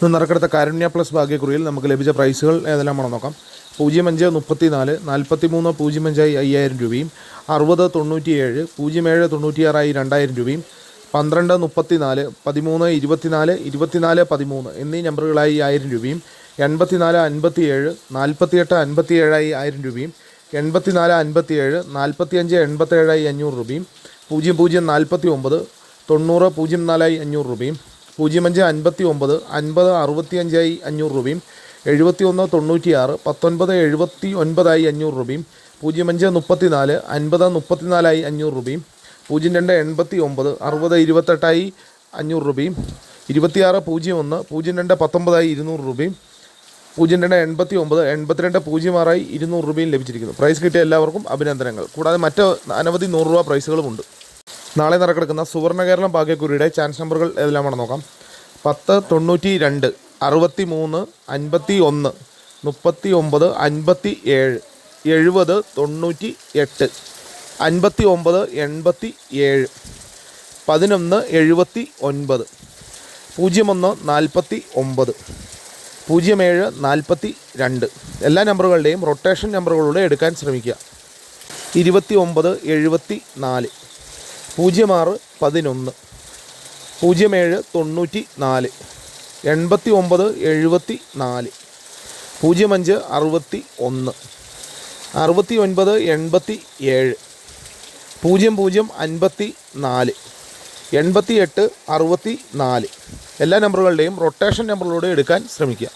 ഇന്ന് നറുക്കെടുത്ത കാരുണ്യ പ്ലസ് ഭാഗ്യക്കുറിയിൽ നമുക്ക് ലഭിച്ച പ്രൈസുകൾ ഏതെല്ലാമാണെന്ന് നോക്കാം. 0534 43 05 5000 രൂപയും 60 97 07 96 2000 രൂപയും 12 34 13 24 24 13 എന്നീ നമ്പറുകളായി 1000 രൂപയും 84 57 48 57 1000 രൂപയും 84 57 45 87 500 രൂപയും 00 49 90 04 500 രൂപയും 05 59 50 65 500 രൂപയും 71 96 19 79 500 രൂപയും 05 34 50 34 500 രൂപയും 02 89 60 28 500 രൂപയും 26 01 02 19 200 രൂപയും 02 89 82 06 200 രൂപയും ലഭിച്ചിരിക്കുന്നു. പ്രൈസ് കിട്ടിയ എല്ലാവർക്കും അഭിനന്ദനങ്ങൾ. കൂടാതെ മറ്റ് അനവധി 100 രൂപ പ്രൈസുകളുമുണ്ട്. നാളെ നറുക്കെടുക്കുന്ന സുവർണ്ണ കേരളം ഭാഗ്യക്കുറിയുടെ ചാൻസ് നമ്പറുകൾ ഏതെല്ലാമാണെന്ന് നോക്കാം. 10 92 63 51 39 57 70 98 59 87 11 79 01 49 07 42 എല്ലാ നമ്പറുകളുടെയും റൊട്ടേഷൻ നമ്പറുകളിലൂടെ എടുക്കാൻ ശ്രമിക്കുക. 29 74 06 11 07 94 89 74 05 61 69 87 00 54 88 64 എല്ലാ നമ്പറുകളുടെയും റൊട്ടേഷൻ നമ്പറുകളിലൂടെ എടുക്കാൻ ശ്രമിക്കുക.